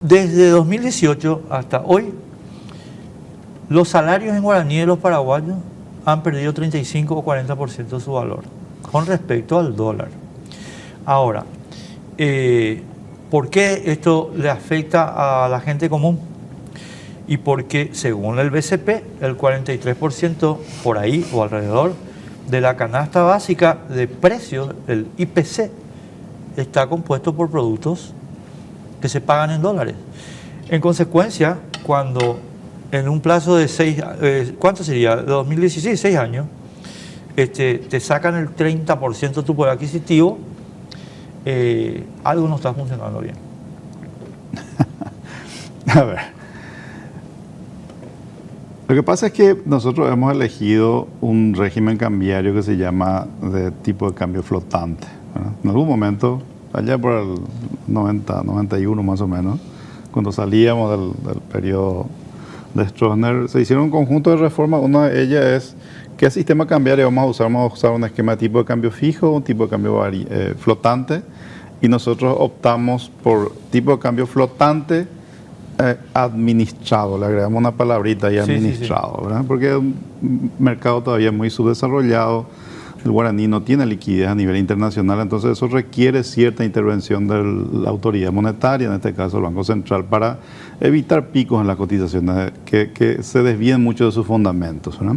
Desde 2018 hasta hoy, los salarios en guaraní de los paraguayos han perdido 35 o 40% de su valor con respecto al dólar. Ahora, ¿por qué esto le afecta a la gente común? Y porque, según el BCP, el 43% por ahí o alrededor de la canasta básica de precios, el IPC, está compuesto por productos que se pagan en dólares. En consecuencia, cuando en un plazo de 6, ¿cuánto sería? 2016, 6 años, te sacan el 30% de tu poder adquisitivo, algo no está funcionando bien. A ver, lo que pasa es que nosotros hemos elegido un régimen cambiario que se llama de tipo de cambio flotante, ¿verdad? En algún momento, allá por el 90, 91 más o menos, cuando salíamos del periodo de Stroessner, se hicieron un conjunto de reformas. Una de ellas es qué sistema cambiario vamos a usar. Vamos a usar un esquema de tipo de cambio fijo, un tipo de cambio flotante, y nosotros optamos por tipo de cambio flotante administrado. Le agregamos una palabrita ahí, administrado, sí. ¿Verdad? Porque es un mercado todavía muy subdesarrollado. El guaraní no tiene liquidez a nivel internacional, entonces eso requiere cierta intervención de la autoridad monetaria, en este caso el Banco Central, para evitar picos en las cotizaciones que se desvíen mucho de sus fundamentos, ¿verdad?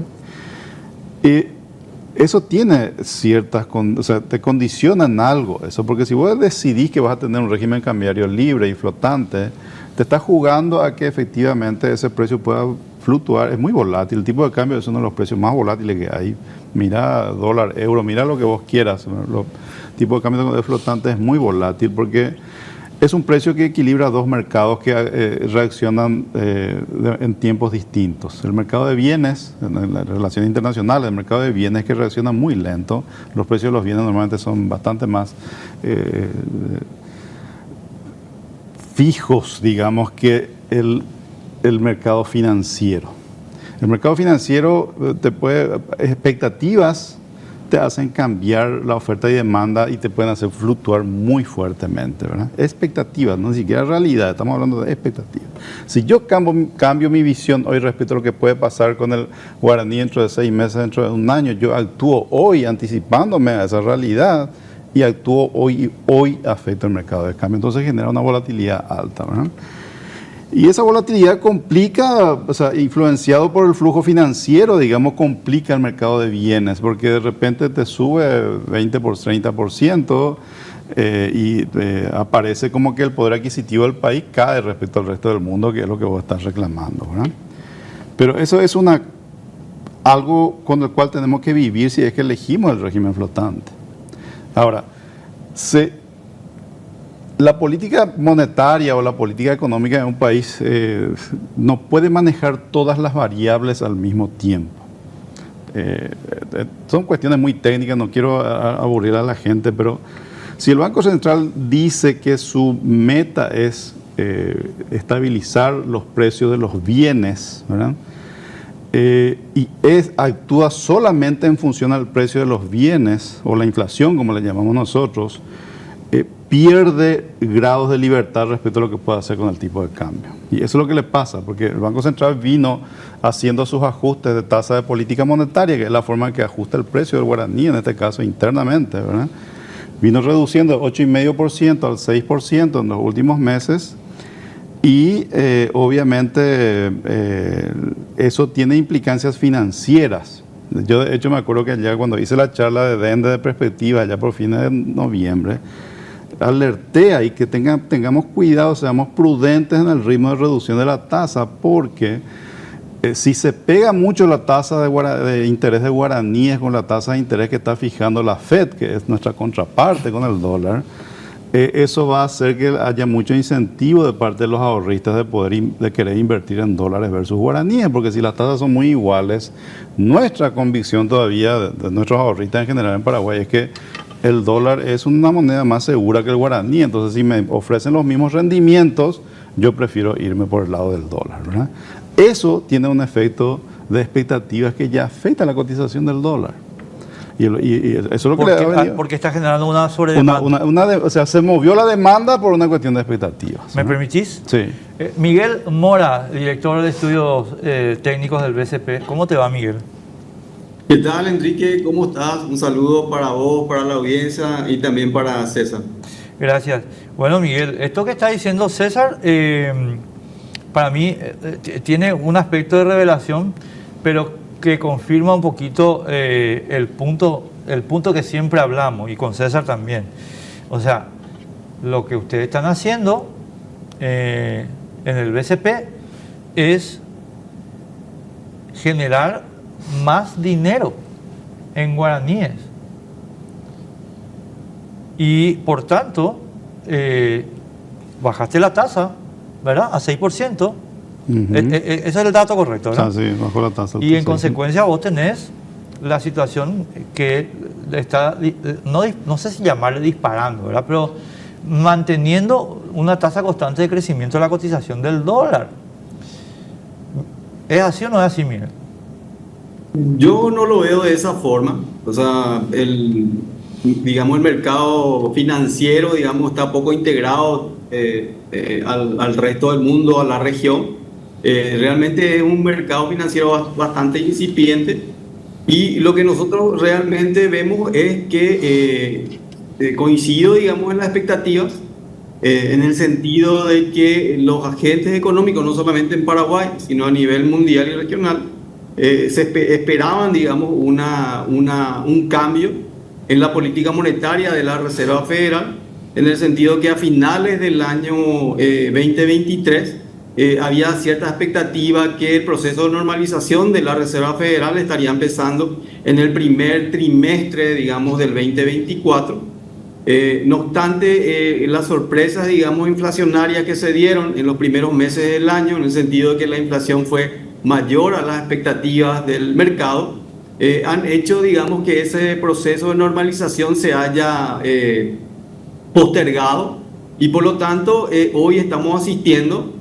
Y eso tiene ciertas, o sea, te condiciona en algo eso, porque si vos decidís que vas a tener un régimen cambiario libre y flotante, te estás jugando a que efectivamente ese precio pueda fluctuar. Es muy volátil, el tipo de cambio es uno de los precios más volátiles que hay. Mira dólar, euro, mira lo que vos quieras. El tipo de cambio de flotante es muy volátil porque es un precio que equilibra dos mercados que reaccionan en tiempos distintos. El mercado de bienes, en las relaciones internacionales, el mercado de bienes que reacciona muy lento. Los precios de los bienes normalmente son bastante más fijos, digamos, que el mercado financiero. El mercado financiero expectativas te hacen cambiar la oferta y demanda y te pueden hacer fluctuar muy fuertemente, ¿verdad? Expectativas, no ni siquiera realidad, estamos hablando de expectativas. Si yo cambio mi visión hoy respecto a lo que puede pasar con el guaraní dentro de 6 meses, dentro de un año, yo actúo hoy anticipándome a esa realidad y actúo hoy afecta el mercado de cambio. Entonces genera una volatilidad alta, ¿verdad? Y esa volatilidad complica, o sea, influenciado por el flujo financiero, digamos, complica el mercado de bienes, porque de repente te sube 20 por 30% y aparece como que el poder adquisitivo del país cae respecto al resto del mundo, que es lo que vos estás reclamando, ¿verdad? Pero eso es algo con el cual tenemos que vivir si es que elegimos el régimen flotante. Ahora, la política monetaria o la política económica de un país no puede manejar todas las variables al mismo tiempo. Son cuestiones muy técnicas, no quiero aburrir a la gente, pero si el Banco Central dice que su meta es estabilizar los precios de los bienes, ¿verdad? Y actúa solamente en función al precio de los bienes o la inflación, como le llamamos nosotros, pierde grados de libertad respecto a lo que puede hacer con el tipo de cambio. Y eso es lo que le pasa, porque el Banco Central vino haciendo sus ajustes de tasa de política monetaria, que es la forma en que ajusta el precio del guaraní, en este caso internamente, ¿verdad? Vino reduciendo 8,5% al 6% en los últimos meses y obviamente eso tiene implicancias financieras. Yo de hecho me acuerdo que allá cuando hice la charla de Dende de Perspectiva, allá por fines de noviembre, alerté ahí que tengamos cuidado, seamos prudentes en el ritmo de reducción de la tasa, porque si se pega mucho la tasa de interés de guaraníes con la tasa de interés que está fijando la FED, que es nuestra contraparte con el dólar, eso va a hacer que haya mucho incentivo de parte de los ahorristas de querer invertir en dólares versus guaraníes, porque si las tasas son muy iguales, nuestra convicción todavía de nuestros ahorristas en general en Paraguay es que el dólar es una moneda más segura que el guaraní. Entonces, si me ofrecen los mismos rendimientos, yo prefiero irme por el lado del dólar, ¿verdad? Eso tiene un efecto de expectativas que ya afecta la cotización del dólar. Y eso es lo que le ha venido. Porque está generando una sobredemanda. O sea, se movió la demanda por una cuestión de expectativas. ¿Me permitís? Sí. Miguel Mora, director de estudios técnicos del BCP. ¿Cómo te va, Miguel? ¿Qué tal, Enrique? ¿Cómo estás? Un saludo para vos, para la audiencia y también para César. Gracias. Bueno, Miguel, esto que está diciendo César, para mí tiene un aspecto de revelación, pero que confirma un poquito el punto que siempre hablamos, y con César también. O sea, lo que ustedes están haciendo en el BCP es generar más dinero en guaraníes. Y por tanto, bajaste la tasa, ¿verdad? A 6%. Ese es el dato correcto, ¿verdad? Sí, bajó la tasa. Y en consecuencia vos tenés la situación que está, no sé si llamarle disparando, ¿verdad? Pero manteniendo una tasa constante de crecimiento de la cotización del dólar. ¿Es así o no es así, Miguel? Yo no lo veo de esa forma. O sea, digamos, el mercado financiero, digamos, está poco integrado al resto del mundo, a la región. Realmente es un mercado financiero bastante incipiente, y lo que nosotros realmente vemos es que coincido, digamos, en las expectativas, en el sentido de que los agentes económicos, no solamente en Paraguay, sino a nivel mundial y regional, esperaban, digamos, un cambio en la política monetaria de la Reserva Federal, en el sentido que a finales del año 2023 había cierta expectativa que el proceso de normalización de la Reserva Federal estaría empezando en el primer trimestre, digamos, del 2024. No obstante, las sorpresas, digamos, inflacionarias que se dieron en los primeros meses del año, en el sentido de que la inflación fue mayor a las expectativas del mercado, han hecho, digamos, que ese proceso de normalización se haya postergado, y por lo tanto hoy estamos asistiendo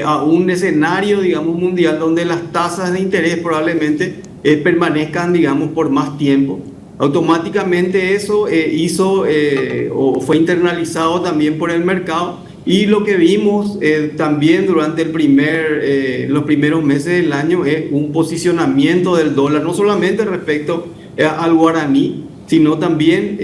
a un escenario, digamos, mundial donde las tasas de interés probablemente permanezcan, digamos, por más tiempo. Automáticamente eso o fue internalizado también por el mercado, y lo que vimos también durante los primeros meses del año es un posicionamiento del dólar, no solamente respecto al guaraní, sino también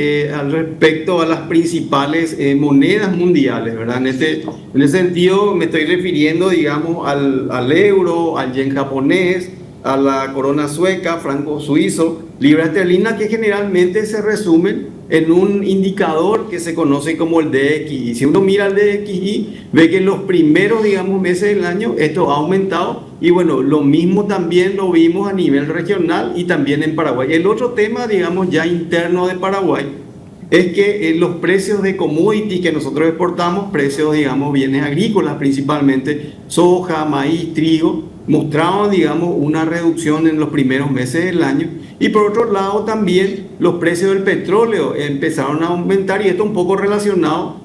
respecto a las principales monedas mundiales, ¿verdad? En ese sentido me estoy refiriendo, digamos, al euro, al yen japonés, a la corona sueca, franco suizo, libra esterlina, que generalmente se resumen en un indicador que se conoce como el DXY. Si uno mira el DXY, ve que en los primeros, digamos, meses del año esto ha aumentado, y bueno, lo mismo también lo vimos a nivel regional y también en Paraguay. El otro tema, digamos, ya interno de Paraguay, es que los precios de commodities que nosotros exportamos, precios, digamos, bienes agrícolas, principalmente soja, maíz, trigo, mostraban, digamos, una reducción en los primeros meses del año. Y por otro lado también los precios del petróleo empezaron a aumentar, y esto un poco relacionado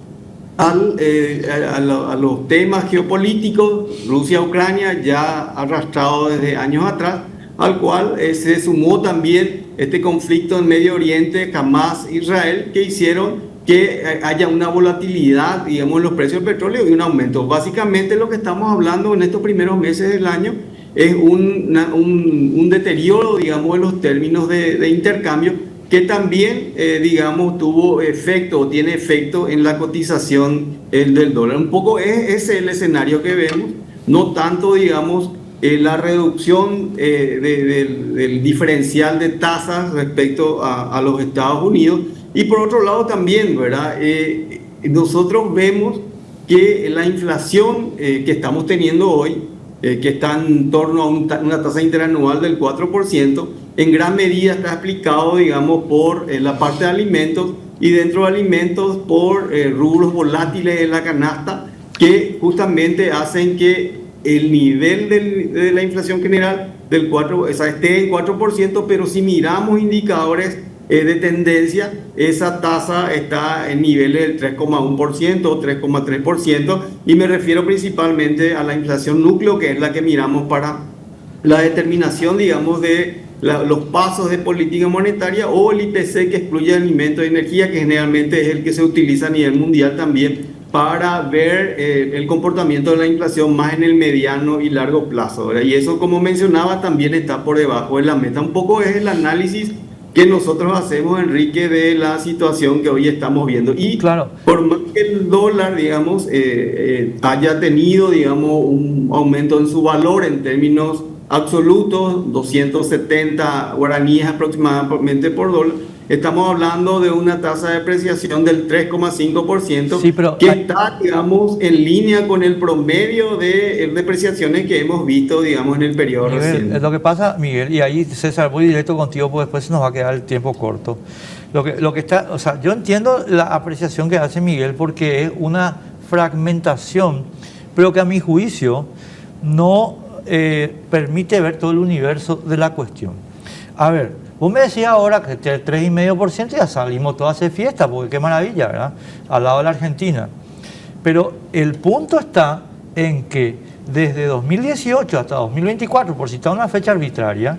a los temas geopolíticos, Rusia-Ucrania, ya arrastrado desde años atrás, al cual se sumó también este conflicto en Medio Oriente, Hamas-Israel, que hicieron que haya una volatilidad, digamos, en los precios del petróleo y un aumento. Básicamente lo que estamos hablando en estos primeros meses del año es un deterioro, digamos, en los términos de intercambio, que también, digamos, tuvo efecto o tiene efecto en la cotización del dólar. Un poco ese es el escenario que vemos, no tanto, digamos, la reducción del diferencial de tasas respecto a los Estados Unidos. Y por otro lado también, ¿verdad? Nosotros vemos que la inflación que estamos teniendo hoy, que está en torno a una tasa interanual del 4%, en gran medida está explicado, digamos, por la parte de alimentos, y dentro de alimentos por rubros volátiles de la canasta, que justamente hacen que el nivel de la inflación general del 4%, o sea, esté en 4%, pero si miramos indicadores de tendencia, esa tasa está en niveles del 3,1% o 3,3%, y me refiero principalmente a la inflación núcleo, que es la que miramos para la determinación, digamos, de los pasos de política monetaria, o el IPC, que excluye alimentos y energía, que generalmente es el que se utiliza a nivel mundial también para ver el comportamiento de la inflación más en el mediano y largo plazo, ¿verdad? Y eso, como mencionaba, también está por debajo de la meta. Un poco es el análisis que nosotros hacemos, Enrique, de la situación que hoy estamos viendo. Y Claro. por más que el dólar, digamos, haya tenido, digamos, un aumento en su valor en términos absolutos, 270 guaraníes aproximadamente por dólar, estamos hablando de una tasa de depreciación del 3,5%, Sí, pero que está, digamos, en línea con el promedio de depreciaciones que hemos visto, digamos, en el periodo reciente. Lo que pasa, Miguel, y ahí César, voy directo contigo porque después se nos va a quedar el tiempo corto. Lo que está, o sea, yo entiendo la apreciación que hace Miguel porque es una fragmentación, pero que a mi juicio no permite ver todo el universo de la cuestión. A ver, vos me decías ahora que el 3,5% ya salimos todos a hacer fiesta, porque qué maravilla, ¿verdad? Al lado de la Argentina. Pero el punto está en que desde 2018 hasta 2024, por citar una fecha arbitraria,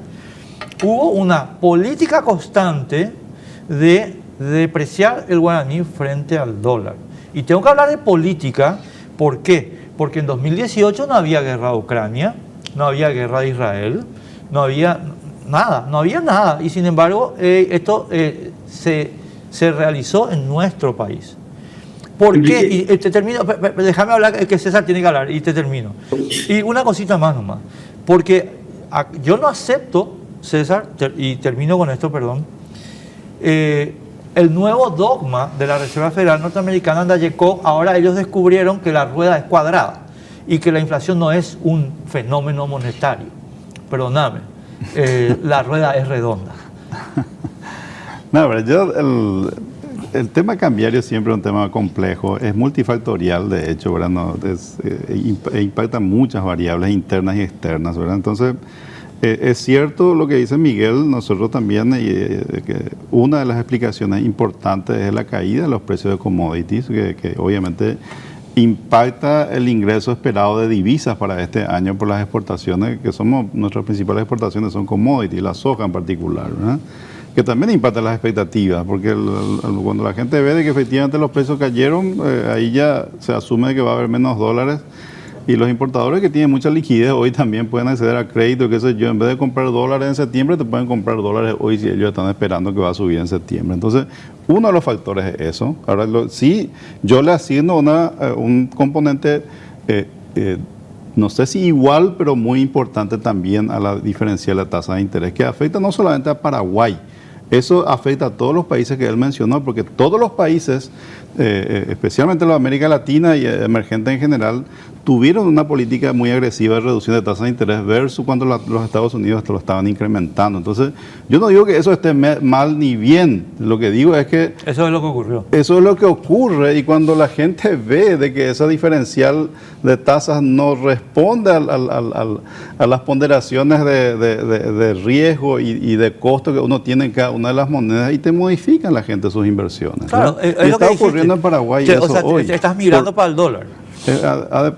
hubo una política constante de depreciar el guaraní frente al dólar. Y tengo que hablar de política, ¿por qué? Porque en 2018 no había guerra de Ucrania, no había guerra de Israel, no había nada. Y sin embargo, esto se realizó en nuestro país. ¿Por qué? Y te termino, déjame hablar, que César tiene que hablar, y te termino. Y una cosita más nomás. Porque yo no acepto, César, y termino con esto, perdón, el nuevo dogma de la Reserva Federal Norteamericana, donde llegó, ahora ellos descubrieron que la rueda es cuadrada y que la inflación no es un fenómeno monetario. Perdóname, la rueda es redonda. No, pero el tema cambiario es siempre un tema complejo, es multifactorial de hecho, ¿verdad? No, impacta muchas variables internas y externas, ¿verdad? Entonces, es cierto lo que dice Miguel, nosotros también, que una de las explicaciones importantes es la caída de los precios de commodities, que obviamente impacta el ingreso esperado de divisas para este año por las exportaciones, que somos nuestras principales exportaciones son commodities, la soja en particular, ¿verdad? Que también impacta las expectativas, porque cuando la gente ve de que efectivamente los precios cayeron, ahí ya se asume que va a haber menos dólares, y los importadores que tienen mucha liquidez hoy también pueden acceder a crédito, qué sé yo, en vez de comprar dólares en septiembre, te pueden comprar dólares hoy si ellos están esperando que va a subir en septiembre. Entonces, uno de los factores es eso. Ahora, sí, yo le asigno un componente, no sé si igual, pero muy importante también a la diferencia de la tasa de interés, que afecta no solamente a Paraguay, eso afecta a todos los países que él mencionó, porque todos los países, especialmente los de América Latina y emergentes en general, tuvieron una política muy agresiva de reducción de tasas de interés versus cuando los Estados Unidos lo estaban incrementando. Entonces, yo no digo que eso esté mal ni bien, lo que digo es que... Eso es lo que ocurrió. Eso es lo que ocurre, y cuando la gente ve de que esa diferencial de tasas no responde a las ponderaciones de riesgo y de costo que uno tiene en cada una de las monedas, y te modifican la gente sus inversiones. Claro, y está ocurriendo en Paraguay eso hoy. Te estás mirando para el dólar.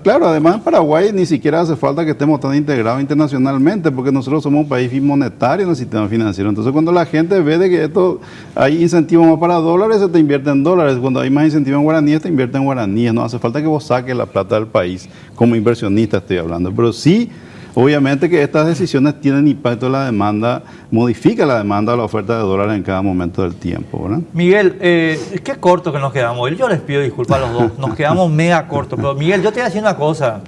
Claro, además en Paraguay ni siquiera hace falta que estemos tan integrados internacionalmente, porque nosotros somos un país bimonetario en el sistema financiero. Entonces, cuando la gente ve de que esto hay incentivos más para dólares, se te invierte en dólares. Cuando hay más incentivos en guaraníes, te invierte en guaraníes. No hace falta que vos saques la plata del país, como inversionista estoy hablando. Pero sí, obviamente que estas decisiones tienen impacto en la demanda, modifica la demanda o la oferta de dólares en cada momento del tiempo, ¿verdad? Miguel, qué corto que nos quedamos. Yo les pido disculpas a los dos, nos quedamos mega cortos. Pero Miguel, yo te voy a decir una cosa.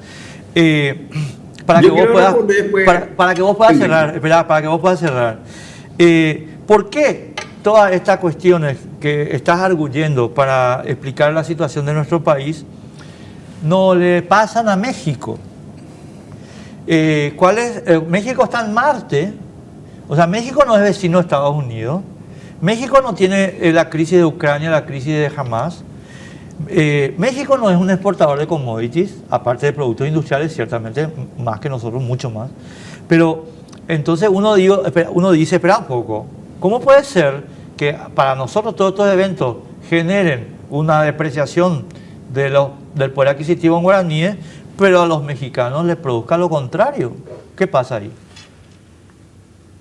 Para que vos puedas cerrar, espera, para que vos puedas cerrar. ¿Por qué todas estas cuestiones que estás arguyendo para explicar la situación de nuestro país no le pasan a México? México está en Marte, o sea, México no es vecino de Estados Unidos, México no tiene la crisis de Ucrania, la crisis de Hamas, México no es un exportador de commodities, aparte de productos industriales, ciertamente más que nosotros, mucho más, pero entonces uno dice, espera un poco, ¿cómo puede ser que para nosotros todos estos eventos generen una depreciación del poder adquisitivo en guaraníes, pero a los mexicanos les produzca lo contrario? ¿Qué pasa ahí?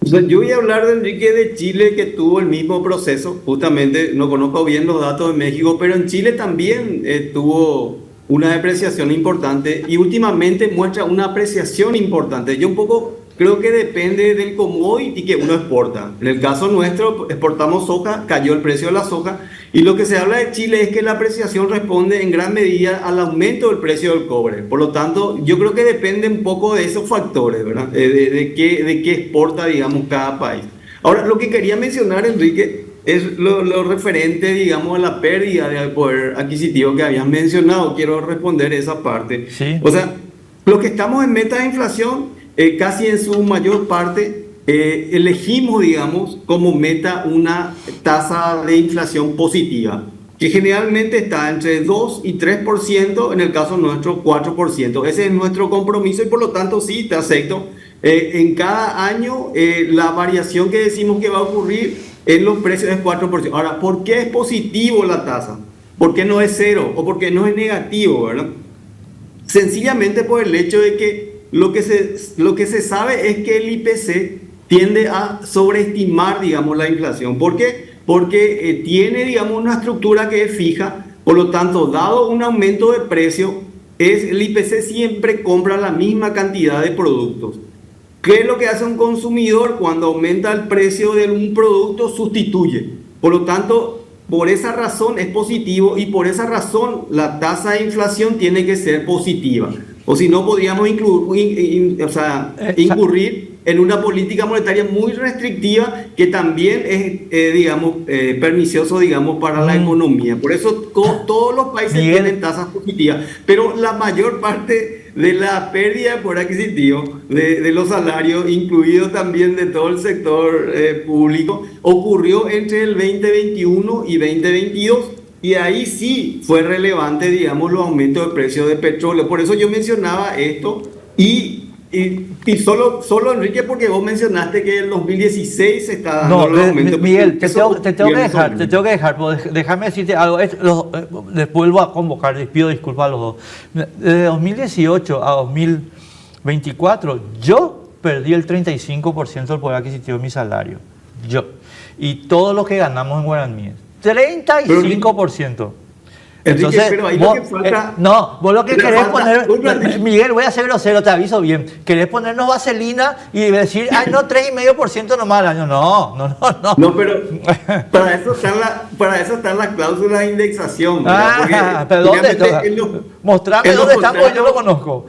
O sea, yo voy a hablar de Enrique de Chile, que tuvo el mismo proceso. Justamente no conozco bien los datos de México, pero en Chile también tuvo una depreciación importante y últimamente muestra una apreciación importante. Yo un poco creo que depende del commodity que uno exporta. En el caso nuestro, exportamos soja, cayó el precio de la soja, y lo que se habla de Chile es que la apreciación responde en gran medida al aumento del precio del cobre. Por lo tanto, yo creo que depende un poco de esos factores, ¿verdad? De qué exporta, digamos, cada país. Ahora, lo que quería mencionar, Enrique, es lo referente, digamos, a la pérdida de poder adquisitivo que habías mencionado. Quiero responder esa parte. Sí. O sea, los que estamos en meta de inflación, casi en su mayor parte, elegimos, digamos, como meta una tasa de inflación positiva, que generalmente está entre 2 y 3%, en el caso nuestro 4%. Ese es nuestro compromiso y por lo tanto sí, te acepto. En cada año la variación que decimos que va a ocurrir en los precios es 4%. Ahora, ¿por qué es positivo la tasa? ¿Por qué no es cero? ¿O por qué no es negativo, verdad? Sencillamente por el hecho de que lo que se sabe es que el IPC tiende a sobreestimar, digamos, la inflación. ¿Por qué? Porque tiene, digamos, una estructura que es fija, por lo tanto, dado un aumento de precio, el IPC siempre compra la misma cantidad de productos. ¿Qué es lo que hace un consumidor cuando aumenta el precio de un producto? Sustituye. Por lo tanto, por esa razón es positivo y por esa razón la tasa de inflación tiene que ser positiva. O si no, podríamos incurrir en una política monetaria muy restrictiva que también es, digamos, pernicioso, digamos, para la economía. Por eso todos los países tienen tasas positivas, pero la mayor parte de la pérdida de poder adquisitivo de los salarios, incluido también de todo el sector público, ocurrió entre el 2021 y 2022. Y ahí sí fue relevante, digamos, los aumentos de precios de petróleo. Por eso yo mencionaba esto y solo Enrique, porque vos mencionaste que en 2016 se está dando los aumentos. Miguel, te tengo que dejar, déjame decirte algo. Les vuelvo a convocar, les pido disculpas a los dos. De 2018 a 2024, yo perdí el 35% del poder adquisitivo de mi salario. Yo. Y todo lo que ganamos en guaraníes. 35%. Entonces, pero ahí vos, lo que falta, vos lo que querés poner, Miguel, voy a ser grosero, te aviso bien, querés ponernos vaselina y decir, ay, no, 3,5% nomás al año. No. No, pero para eso están las cláusulas de indexación. Pero ¿dónde? Mostrame dónde están, porque yo lo conozco.